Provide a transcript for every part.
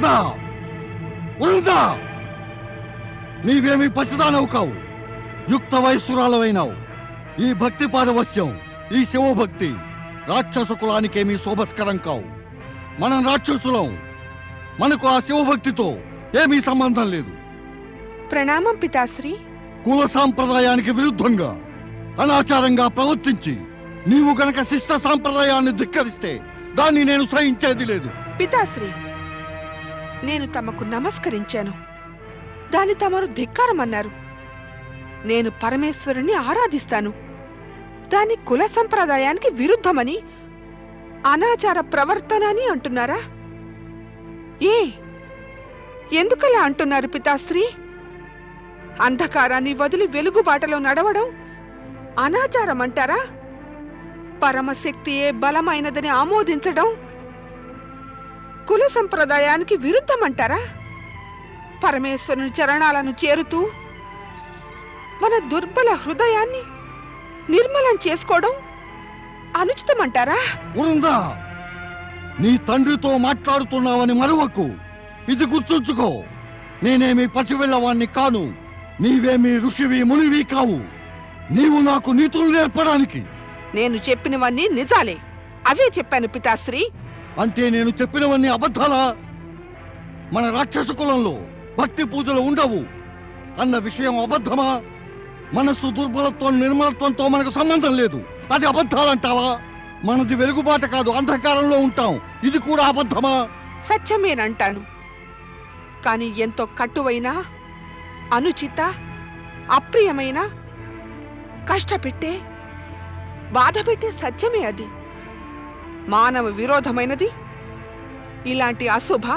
వృందా వృందా, నీవేమీ పసిదానవు కావు, యుక్త వయస్సురాలవైనావు. ఈ భక్తి పారవశ్యం, ఈ శివభక్తి రాక్షస కులానికేమీ శోభస్కరం కావు. మనం రాక్షసులం, మనకు ఆ శివభక్తితో ఏమీ సంబంధం లేదు. ప్రణామం పితాశ్రీ. కుల సాంప్రదాయానికి విరుద్ధంగా అనాచారంగా ప్రవర్తించి నీవు గనక శిష్ట సాంప్రదాయాన్ని ధిక్కరిస్తే దాన్ని నేను సహించేది లేదు. పితాశ్రీ, నేను తమకు నమస్కరించాను, దాన్ని తమరు ధిక్కారమన్నారు. నేను పరమేశ్వరుని ఆరాధిస్తాను, దాని కుల సంప్రదాయానికి విరుద్ధమని, అనాచార ప్రవర్తన అని అంటున్నారా? ఎందుకలా అంటున్నారు పితాశ్రీ? అంధకారాన్ని వదిలి వెలుగుబాటలో నడవడం అనాచారం అంటారా? పరమశక్తియే బలమైనదని ఆమోదించడం కుల సంప్రదాయానికి విరుద్ధమంటారా? పరమేశ్వరుని చరణాలను చేరుతూ మన దుర్బల హృదయాన్ని నిర్మలం చేసుకోవడం అనుచితమంటారా? వృందా, నీ తండ్రితో మాట్లాడుతున్నావని మరవకు. ఇది గుర్తుంచుకో, నేనేమి పసివెళ్ళవాణ్ణి కాను, నీవేమీ ఋషివి మునివి కావు. నీవు నాకు నీతులు నేర్పడానికి. నేను చెప్పినవన్నీ నిజాలే, అవే చెప్పాను పితాశ్రీ. అంటే నేను చెప్పినవన్నీ అబద్ధాలా? మన రాక్షస కులంలో భక్తి పూజలు ఉండవు అన్న విషయం అబద్ధమా? మనస్సు దుర్బలత్వం నిర్మలత్వంతో మనకు సంబంధం లేదు, అది అబద్ధాలంటావా? మనది వెలుగుబాట కాదు, అంధకారంలో ఉంటాం, ఇది కూడా అబద్ధమా? సత్యమేనంటాను, కానీ ఎంతో కట్టువైనా అనుచిత అప్రియమైన కష్టపెట్టే బాధపెట్టే సత్యమే అది. మానవ విరోధమైనది ఇలాంటి అశుభ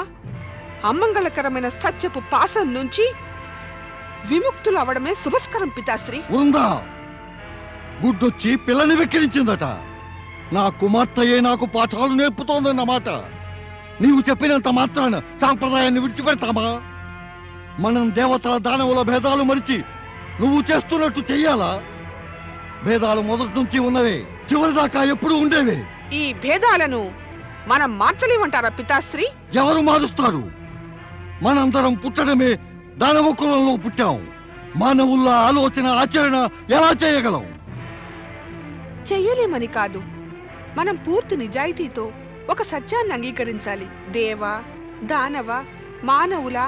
అమంగళకరమైన సత్యపు పాసం నుంచి విముక్తులు అవడమే శుభస్కరం పితాశ్రీ. ఉందా? గుడ్డొచ్చి పిల్లని వెక్కిరించిందట. నా కుమార్తెయే నాకు పాఠాలు నేర్పుతోందన్నమాట. నీవు చెప్పినంత మాత్రాన సాంప్రదాయాన్ని విడిచిపెడతామా? మనం దేవతల దానవుల భేదాలు మరిచి నువ్వు చేస్తున్నట్టు చెయ్యాలా? భేదాలు మొదటి నుంచి ఉన్నవే, చివరిదాకా ఎప్పుడు ఉండేవే. ఈ భేదాలను మనం మార్చలేమంటారా పితాశ్రీ? ఎవరు మారుస్తారు? మనందరం పుట్టడమే దానవ కులంలో పుట్టాం. మానవుల ఆలోచన ఆచరణ ఎలా చేయగలం? చెయ్యలేమని కాదు, మనం పూర్తి నిజాయితీతో ఒక సత్యాన్ని అంగీకరించాలి. దేవ దానవ మానవుల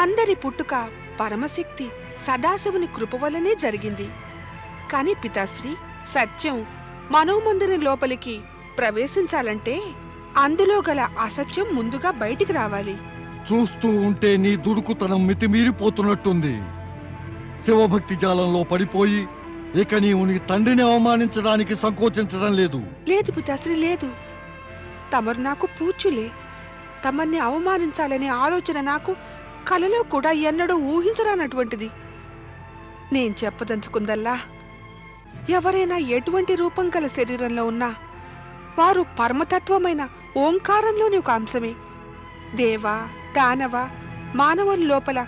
అందరి పుట్టుక పరమశక్తి సదాశివుని కృప వల్లనే జరిగింది. కాని పితాశ్రీ, సత్యం మనోమందిరం లోపలికి ప్రవేశించాలంటే అందులో గల అసత్యం ముందుగా బయటికి రావాలి. చూస్తూ ఉంటే నీ దుడుకుతనం మితిమీరిపోతున్నట్టుంది. శివభక్తి జాలంలో పడిపోయి ఇక నీవు నీ తండ్రిని అవమానించడానికి సంకోచించడం లేదు. లేదు పితాశ్రీ, లేదు. తమరు నాకు పూజ్యులే. తమర్ని అవమానించాలనే ఆలోచన నాకు కలలో కూడా ఎన్నడూ ఊహించరానటువంటిది. నేను చెప్పదలుచుకుందల్లా, ఎవరైనా ఎటువంటి రూపం గల శరీరంలో ఉన్నా వారు పరమతత్వమైన ఓంకారంలోని ఒక అంశమే. దేవ దానవ మానవుల లోపల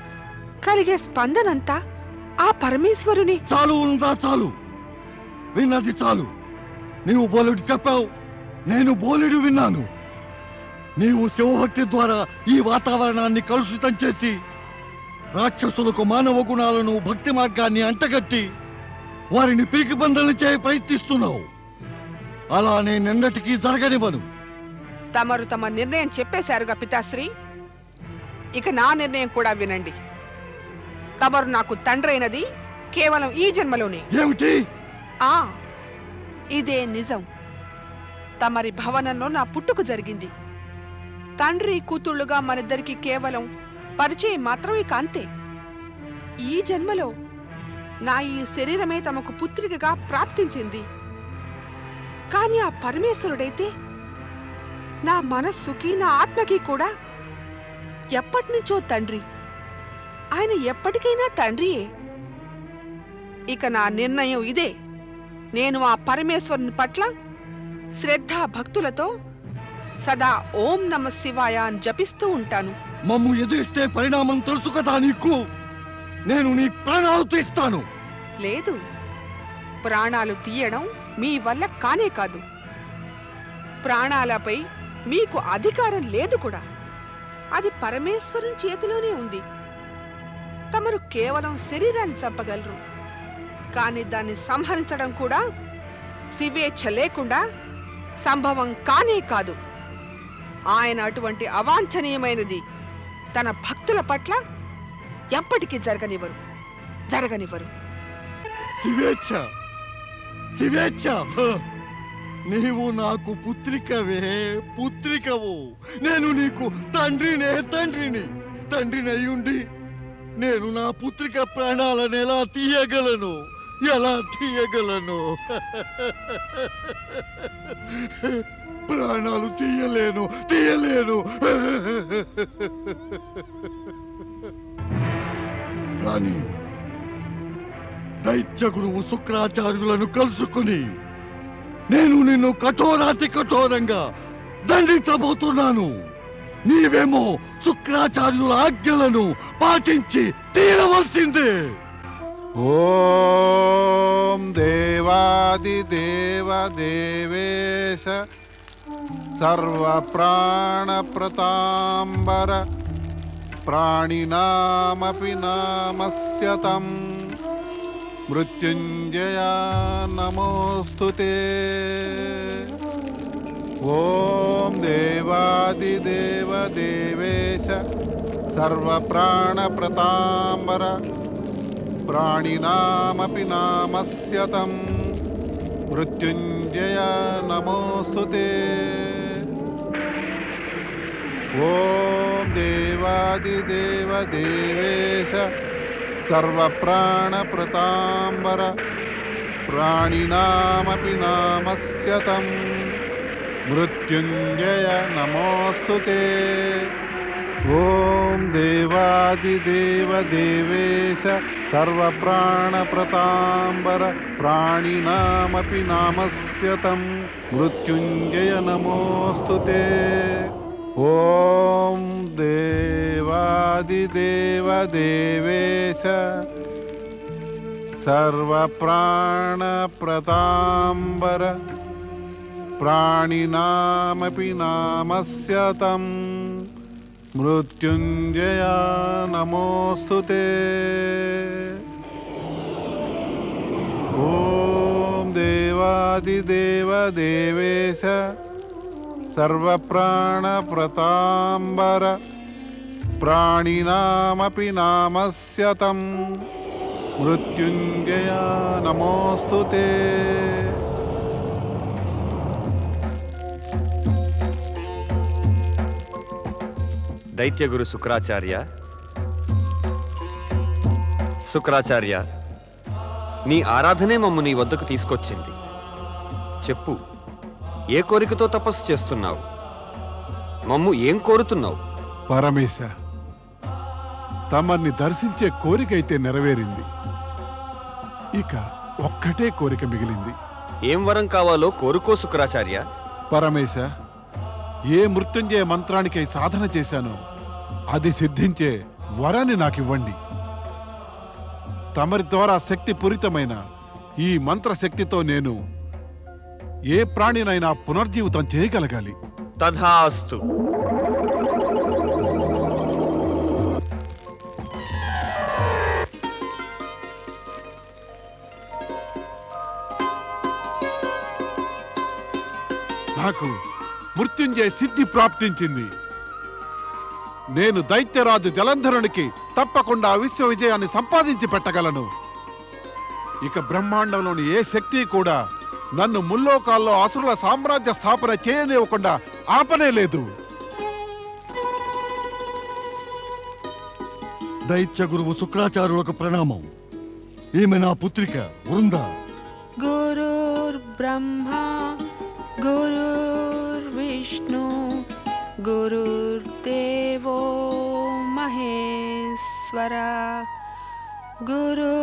కలిగే స్పందనంతా ఆ పరమేశ్వరుని. చాలు ఉందా? చాలు, విన్నది చాలు. నీవు బోలెడు చెప్పావు, నేను బోలెడు విన్నాను. నీవు శివభక్తి ద్వారా ఈ వాతావరణాన్ని కలుషితం చేసి రాక్షసులకు మానవ గుణాలను భక్తి మార్గాన్ని అంటగట్టి వారిని పీకిబందలు చేయ ప్రయత్నిస్తున్నావు. అలా నేనెన్నటికీ జరగనివ్వను. తమరు తమ నిర్ణయం చెప్పేశారుగా పితాశ్రీ, ఇక నా నిర్ణయం కూడా వినండి. తమరు నాకు తండ్రి అయినది కేవలం ఈ జన్మలోనే. ఏమిటి? ఇదే నిజం. తమరి భవనంలో నా పుట్టుక జరిగింది. తండ్రి కూతుళ్ళుగా మనిద్దరికి కేవలం పరిచయం మాత్రం, ఇక అంతే. ఈ జన్మలో నా ఈ శరీరమే తమకు పుత్రికగా ప్రాప్తించింది. కాని ఆ పరమేశ్వరుడైతే నా మనస్సుకి నా ఆత్మకి కూడా ఎప్పటినుంచో తండ్రి. ఆయన ఎప్పటికైనా తండ్రియే. ఇక నా నిర్ణయం ఇదే. నేను ఆ పరమేశ్వరుని పట్ల శ్రద్ధా భక్తులతో సదా ఓం నమ శివాయ అని జపిస్తూ ఉంటాను. మమ్ము ఎదిరిస్తే పరిణామం తెలుసు కదా నీకు. నేను నీ ప్రాణాలు తీస్తాను. లేదు, ప్రాణాలు తీయడం మీ వల్ల కానే కాదు. ప్రాణాలపై మీకు అధికారం లేదు కూడా. అది పరమేశ్వరుని చేతిలోనే ఉంది. తమరు కేవలం శరీరాన్ని చంపగలరు, కానీ దాన్ని సంహరించడం కూడా శివేచ్ఛ లేకుండా సంభవం కానే కాదు. ఆయన అటువంటి అవాంఛనీయమైనది తన భక్తుల పట్ల ఎప్పటికీ జరగనివ్వరు. శివేచ్ఛ శివేచ్ఛ! నీవు నాకు పుత్రికవు. నేను నీకు తండ్రిని అయ్యుండి నేను నా పుత్రిక ప్రాణాలను ఎలా తీయగలను? ప్రాణాలు తీయలేను. కానీ దైత్య గురువు శుక్రాచార్యులను కలుసుకుని నేను నిన్ను కఠోరంగా దండించబోతున్నాను. నీవేమో శుక్రాచార్యుల ఆజ్ఞలను పాటించి తీరవలసిందే. ఓం దేవాదిదేవ దేవేశ సర్వ ప్రాణ ప్రతాంబర ప్రాణినామపి నామస్యతం మృత్యుంజయ నమోస్తుతే. ఓం దేవాదిదేవ దేవేశ సర్వ ప్రాణ ప్రతాంబర ప్రాణినామపి నామస్యతం మృత్యుంజయ నమోస్తుతే. ఓం దేవాదిదేవ దేవేశ సర్వ ప్రాణ ప్రతాంబర ప్రాణినామపి నామస్యతం మృత్యుంజయ నమోస్తుతే. ఓం దేవాదిదేవ దేవేశ సర్వ ప్రాణ ప్రతాంబర ప్రాణినామపి నామస్యతం మృత్యుంజయ నమోస్తుతే. ఓం దేవాదిదేవ దేవేశ సర్వ ప్రాణ ప్రతాంబర ప్రాణినామపి నామస్యతం మృత్యుంజయ నమోస్తుతే. ఓం దేవాదిదేవ దేవేశ సర్వ ప్రాణ ప్రతాంబర ప్రాణినామపి నామస్యతం మృత్యుంజయ నమోస్తుతే. దైత్యగురు శుక్రాచార్య, నీ ఆరాధనే మమ్ము నీ వద్దకు తీసుకొచ్చింది. చెప్పు, ఏ కోరికతో తపస్సు చేస్తున్నావు? మమ్ము ఏం కోరుతున్నావు? పరమేశ, తమర్ని దర్శించే కోరికైతే నెరవేరింది. ఇక ఒక్కటే కోరిక మిగిలింది. ఏం వరం కావాలో కోరుకో శుక్రాచార్య. పరమేశ, ఏ మృత్యుంజయ మంత్రానికై సాధన చేశానో అది సిద్ధించే వరాన్ని నాకివ్వండి. తమరి ద్వారా శక్తి పూరితమైన ఈ మంత్రశక్తితో నేను ఏ ప్రాణినైనా పునర్జీవితం చేయగలగాలి. తథాస్తు. నాకు మృత్యుంజయ సిద్ధి ప్రాప్తించింది. నేను దైత్యరాజు జలంధరునికి తప్పకుండా విశ్వ విజయాన్ని సంపాదించి పెట్టగలను. ఇక బ్రహ్మాండంలోని ఏ శక్తి కూడా నన్ను ముల్లోకాల్లో అసురుల సామ్రాజ్య స్థాపన చేయనివ్వకుండా ఆపనే లేదు. దైత్య గురువు శుక్రాచార్యులకు ప్రణామం. ఈమె నా పుత్రిక వృంద. గురుర్ బ్రహ్మ గురుర్విష్ణు గురుర్దేవో మహేశ్వర గురు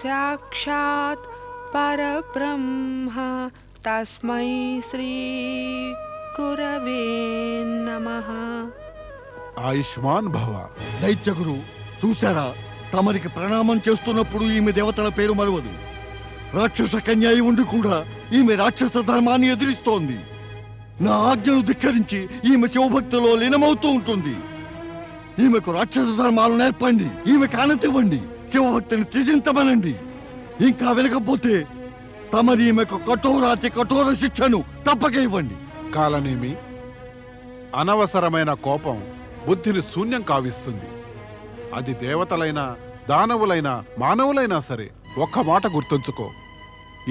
సాక్షాత్ పరబ్రహ్మ తస్మై శ్రీ గురవే నమః. ఆయుష్మాన్ భవ. దైత్య గురు చూశారా, తమరికి ప్రణామం చేస్తున్నప్పుడు ఈమె దేవతల పేరు మరవదు. రాక్షస కన్యాయి ఉండి కూడా ఈమె రాక్షస ధర్మాన్ని ఎదిరిస్తోంది. నా ఆజ్ఞను ధిక్కరించి ఈమె శివభక్తిలో లీనమవుతూ ఉంటుంది. ఈమెకు రాక్షస ధర్మాలు నేర్పండి, ఈమె కానతివ్వండి, శివభక్తిని త్యజించమనండి. ఇంకా వినకపోతే తమరి ఈమెకు కఠోరాతి కఠోర శిక్షను తప్పక ఇవ్వండి. కాలనేమి అనవసరమైన కోపం బుద్ధిని శూన్యం కావిస్తుంది. అది దేవతలైనా దానవులైనా మానవులైనా సరే ఒక్క మాట గుర్తుంచుకో,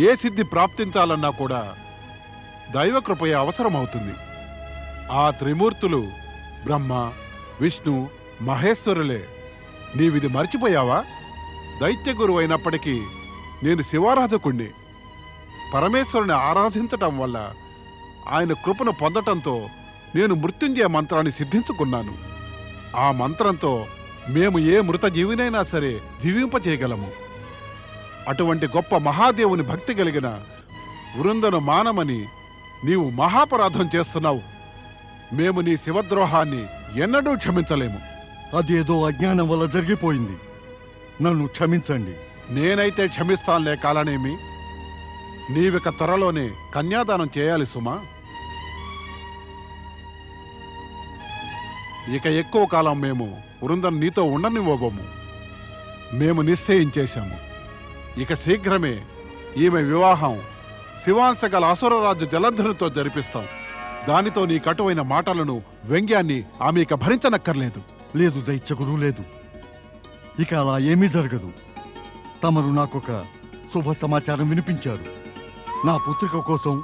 ఏ సిద్ధి ప్రాప్తించాలన్నా కూడా దైవకృపయ అవసరమవుతుంది. ఆ త్రిమూర్తులు బ్రహ్మ విష్ణు మహేశ్వరులే. నీవిది మర్చిపోయావా? దైత్యగురు అయినప్పటికీ నేను శివారాధకుణ్ణి. పరమేశ్వరుని ఆరాధించటం వల్ల ఆయన కృపను పొందటంతో నేను మృత్యుంజయ మంత్రాన్ని సిద్ధించుకున్నాను. ఆ మంత్రంతో మేము ఏ మృత జీవినైనా సరే జీవింపచేయగలము. అటువంటి గొప్ప మహాదేవుని భక్తి కలిగిన వృందను మానమని నీవు మహాపరాధం చేస్తున్నావు. మేము నీ శివద్రోహాన్ని ఎన్నడూ క్షమించలేము. అదేదో అజ్ఞానం వల్ల జరిగిపోయింది, నన్ను క్షమించండి. నేనైతే క్షమిస్తానులే కాలనేమి. నీవిక త్వరలోనే కన్యాదానం చేయాలి సుమా. ఇక ఎక్కువ కాలం మేము వృందం నీతో ఉండనివ్వబోము. మేము నిశ్చయించేశాము. ఇక శీఘ్రమే ఈమె వివాహం శివాంశగల అసురరాజు జలంధరుతో జరిపిస్తాం. దానితో నీ కటువైన మాటలను వ్యంగ్యాన్ని ఆమె ఇక భరించనక్కర్లేదు. లేదు దైత్యగురు, లేదు. ఇక అలా ఏమీ జరగదు. తమరు నాకొక శుభ సమాచారం వినిపించారు. నా పుత్రిక కోసం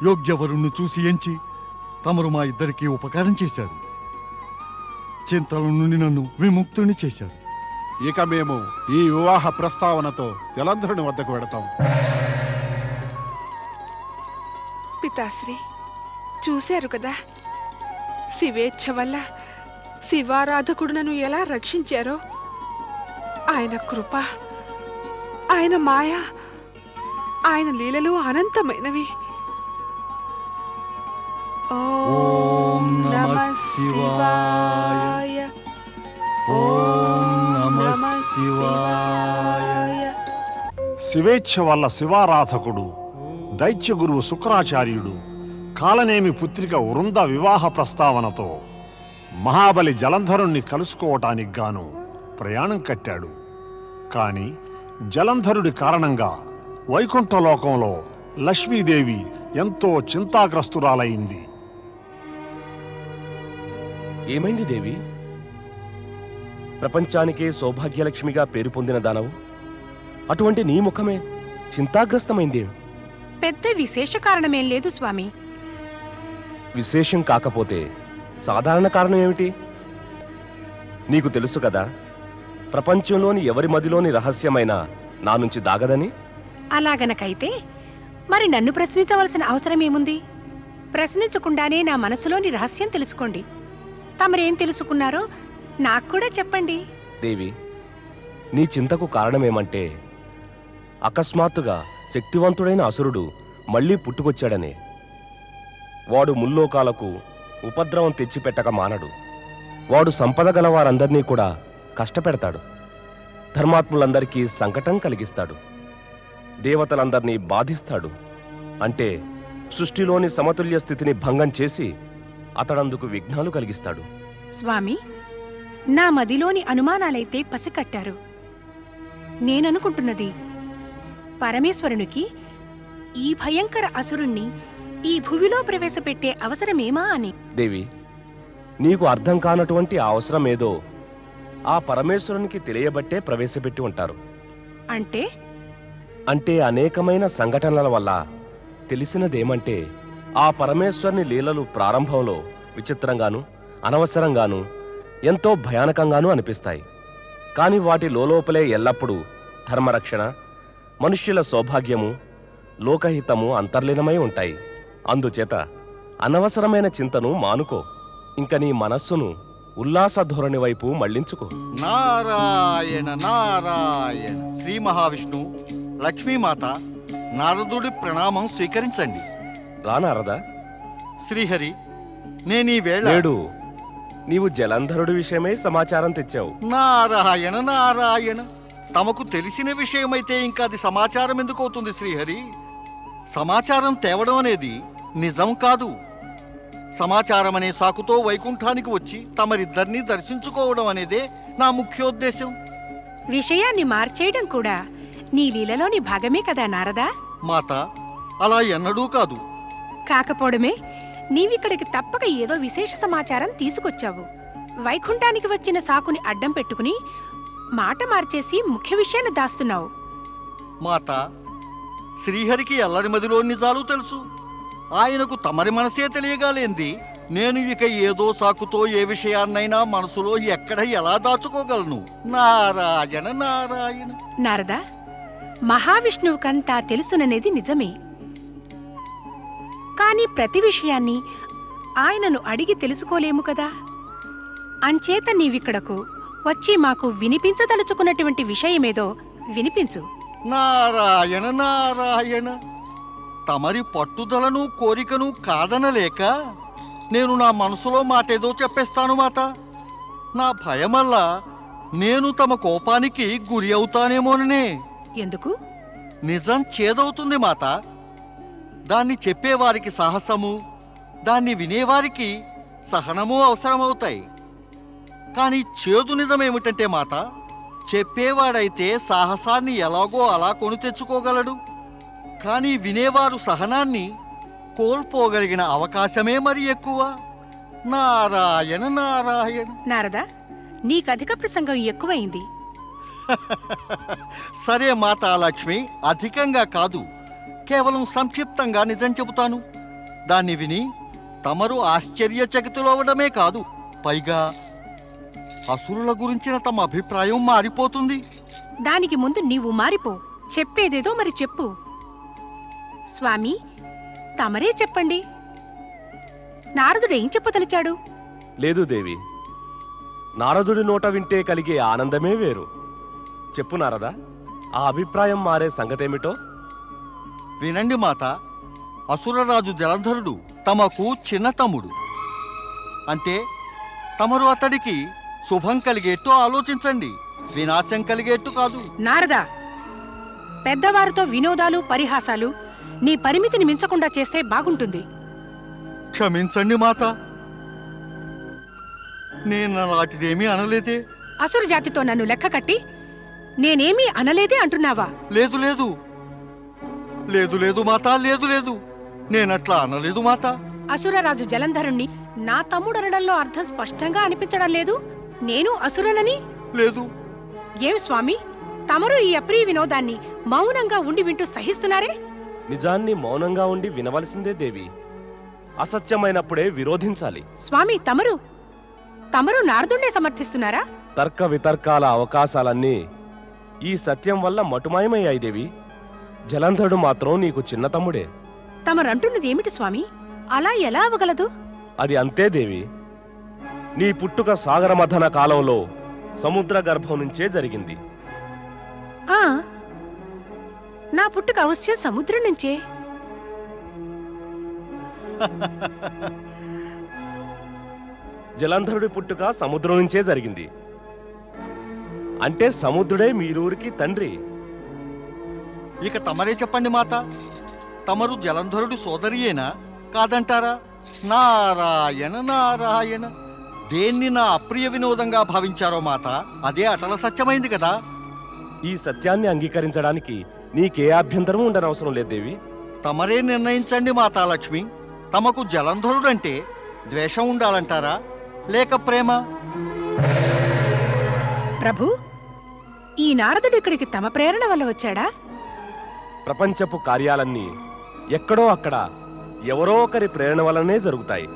యోగ్యవరుణ్ణి చూసి ఎంచి తమరు మా ఇద్దరికీ ఉపకారం చేశారు. చింతల నుండి నన్ను విముక్తుని చేశారు. ఇక మేము ఈ వివాహ ప్రస్తావనతో జలంధరుని వద్దకు వెడతాం. పితాశ్రీ, చూశారు కదా, శివేచ్ఛ వల్ల శివారాధకుడు నన్ను ఎలా రక్షించారో. ఆయన కృప, ఆయన మాయ, ఆయన లీలలు అనంతమైనవి. ఓం నమః శివాయ. ఓం నమః శివాయ. శివేచ్ఛ వల్ల శివారాధకుడు దైత్యగురువు శుక్రాచార్యుడు కాలనేమి పుత్రిక వృంద వివాహ ప్రస్తావనతో మహాబలి జలంధరుణ్ణి కలుసుకోవటానికి గాను ప్రయాణం కట్టాడు. కాని జలంధరుడి కారణంగా వైకుంఠలోకంలో లక్ష్మీదేవి ఎంతో చింతాగ్రస్తురాలైంది. ఏమైంది దేవి? ప్రపంచానికే సౌభాగ్యలక్ష్మిగా పేరు పొందిన దానవు, అటువంటి నీ ముఖమే చింతాగ్రస్తమైంది. పెద్ద విశేష కారణమేం లేదు స్వామి. విశేషం కాకపోతే సాధారణ కారణం ఏమిటి? నీకు తెలుసు కదా, ప్రపంచంలోని ఎవరి మదిలోని రహస్యమైన నా నుంచి దాగదని. అలాగనకైతే మరి నన్ను ప్రశ్నించవలసిన అవసరమేముంది? ప్రశ్నించకుండానే నా మనసులోని రహస్యం తెలుసుకోండి. తమరేం తెలుసుకున్నారో నాకు కూడా చెప్పండి. దేవి, నీ చింతకు కారణమేమంటే అకస్మాత్తుగా శక్తివంతుడైన అసురుడు మళ్లీ పుట్టుకొచ్చాడనే. వాడు ముల్లోకాలకు ఉపద్రవం తెచ్చిపెట్టక మానడు. వాడు సంపద గల వారందరినీ కూడా కష్టపెడతాడు. ధర్మాత్ములందరికీ సంకటం కలిగిస్తాడు. దేవతలందర్నీ బాధిస్తాడు. అంటే సృష్టిలోని సమతుల్య స్థితిని భంగం చేసి అతడందుకు విఘ్నాలు కలిగిస్తాడు. స్వామి, నా మదిలోని అనుమానాలైతే పసికట్టారు. నేననుకుంటున్నది పరమేశ్వరునికి ఈ భయంకర అసురుణ్ణి ఈ భువిలో ప్రవేశపెట్టే అవసరమేమా అని. దేవి, నీకు అర్థం కానటువంటి ఆ అవసరమేదో ఆ పరమేశ్వరునికి తెలియబట్టే ప్రవేశపెట్టి ఉంటారు. అంటే అంటే అనేకమైన సంఘటనల వల్ల తెలిసినదేమంటే ఆ పరమేశ్వరుని లీలలు ప్రారంభంలో విచిత్రంగాను అనవసరంగాను ఎంతో భయానకంగానూ అనిపిస్తాయి. కాని వాటి లోపలే ఎల్లప్పుడూ ధర్మరక్షణ, మనుష్యుల సౌభాగ్యము, లోకహితము అంతర్లీనమై ఉంటాయి. అందుచేత అనవసరమైన చింతను మానుకో. ఇంక నీ మనస్సును ఉల్లాస ధోరణి వైపు మళ్లించుకో. నారాయణ నారాయణ. శ్రీ మహావిష్ణు, లక్ష్మీమాత, నారదుడి ప్రణామం స్వీకరించండి. రానారదా? శ్రీహరి, నేను ఈ వేళ నేడు నీవు జలంధరుడి విషయమై సమాచారం తెచ్చావు. నారాయణ నారాయణ. తమకు తెలిసిన విషయమైతే ఇంకా అది సమాచారం ఎందుకు అవుతుంది శ్రీహరి? సమాచారం తేవడం అనేది నిజం కాదు, సమాచారం అనే సాకుతో వైకుంఠానికి వచ్చి తమరిద్దరినీ దర్శించుకోవడం అనేదే నా ముఖ్యోద్దేశం. విషయాన్ని మార్చేయడం కూడా నీ లీలలోని భాగమే కదా నారదా? మాత, అలా ఎన్నడూ కాదు. కాకపోవడమే నీవిక్కడికి తప్పక ఏదో విశేష సమాచారం తీసుకొచ్చావు. వైకుంఠానికి వచ్చిన సాకుని అడ్డం పెట్టుకుని మాట మార్చేసి ముఖ్య విషయాన్ని దాస్తున్నావు. మాత, శ్రీహరికి ఎల్లరి మదిలో నిజాలు తెలుసు. ఆయనకు తమరి మనసే తెలియగాలేంది నేను ఇక ఏదో సాకుతో ఏ విషయాన్నైనా మనసులో ఎక్కడ ఎలా దాచుకోగలను? నారాయణ నారాయణ. నారదా, మహావిష్ణువుకంతా తెలుసుననేది నిజమే. కాని ప్రతి విషయాన్ని ఆయనను అడిగి తెలుసుకోలేము కదా. అంచేత నీవిక్కడకు వచ్చి మాకు వినిపించదలుచుకున్నటువంటి విషయమేదో వినిపించు. నారాయణ నారాయణ. తమరి పట్టుదలను కోరికను కాదనలేక నేను నా మనసులో మాటేదో చెప్పేస్తాను మాత. నా భయమల్లా నేను తమ కోపానికి గురి అవుతానేమోననే. ఎందుకు? నిజం చేదవుతుంది మాత. దాన్ని చెప్పేవారికి సాహసము, దాన్ని వినేవారికి సహనము అవసరమవుతాయి. కానీ చేదు నిజమేమిటంటే మాత, చెప్పేవాడైతే సాహసాన్ని ఎలాగో అలా కొని తెచ్చుకోగలడు. కానీ వినేవారు సహనాన్ని కోల్పోగలిగిన అవకాశమే మరి ఎక్కువ. నారాయణ నారాయణ. నారదా, నీకధిక ప్రసంగం ఎక్కువైంది. సరే మాతా లక్ష్మి, అధికంగా కాదు, కేవలం సంక్షిప్తంగా నిజం చెబుతాను. దాన్ని విని తమరు ఆశ్చర్యచకితులవడమే కాదు, పైగా అసురుల గురించిన తమ అభిప్రాయం మారిపోతుంది. దానికి ముందు నీవు మారిపో. చెప్పేదేదో మరి చెప్పు. స్వామి, తమరే చెప్పండి. నారదుడేం చెప్పదలిచాడు? లేదు దేవి, నారదుడి నోట వింటే కలిగే ఆనందమే వేరు. చెప్పు నారదా, ఆ అభిప్రాయం మారే సంగతేమిటో? వినండి మాత. అసురరాజు జలంధరుడు తమకు చిన్న తమ్ముడు. అంటే తమరు అతడికి శుభం కలిగేట్టు ఆలోచించండి, వినాశం కలిగేట్టు కాదు. నారదా, పెద్దవారితో వినోదాలు పరిహాసాలు నీ పరిమితిని మించకుండా చేస్తే బాగుంటుంది. క్షమించండి మాత, నేను అలాంటిదేమీ అనలేదే. అసురు జాతితో నన్ను లెక్క కట్టి నేనేమీ అనలేదే అంటున్నావా? లేదు లేదు లేదు లేదు మాత, లేదు లేదు, నేనట్లా అనలేదు మాత. అసురరాజు జలంధరుణ్ణి నా తమ్ముడనడంలో అర్థం స్పష్టంగా అనిపించడం లేదు. నేను అసురనని లేదు. ఏమి స్వామి, తమరు ఈ అప్రియ వినోదాన్ని మౌనంగా ఉండి వింటూ సహిస్తున్నారే? నిజాన్ని మౌనంగా ఉండి వినవలసిందే దేవి. అసత్యమైనప్పుడే విరోధించాలి. స్వామి, తమరు నారదుణ్ణే సమర్థిస్తున్నారా? తర్క వితర్కాల అవకాశాలన్నీ ఈ సత్యం వల్ల మటుమాయమయ్యాయి దేవి. జలంధరుడు మాత్రం నీకు చిన్న తమ్ముడే. తమరంటున్నది ఏమిటి స్వామి? అలా ఎలా అవగలదు? అది అంతే దేవి. నీ పుట్టుక సాగరమథన కాలంలో సముద్ర గర్భం నుంచే జరిగింది. ఆ, నా పుట్టుక అవశ్యం సముద్రం నుంచే. జలంధరుడి పుట్టుక సముద్రం నుంచే జరిగింది. అంటే సముద్రుడే మీరూరికి తండ్రి. ఇక తమరే చెప్పండి మాత, తమరు జలంధరుడి సోదరియేనా కాదంటారా? నారాయణ నారాయణ. దేన్ని నా అప్రియ వినోదంగా భావించారో మాత, అదే అటల సత్యమైంది కదా. ఈ సత్యాన్ని అంగీకరించడానికి నీకే అభ్యంతరం ఉండనవసరం లేదు దేవి. తమరే నిర్ణయించండి మాతాలక్ష్మి. తమకు జలంధరుడంటే ద్వేషం ఉండాలంటారా, లేక ప్రేమ? ప్రభు, ఈ నారదుడు ఇక్కడికి తమ ప్రేరణ వల్ల వచ్చాడా? ప్రపంచపు కార్యాలన్నీ ఎక్కడో అక్కడ ఎవరో ఒకరి ప్రేరణ వల్లనే జరుగుతాయి.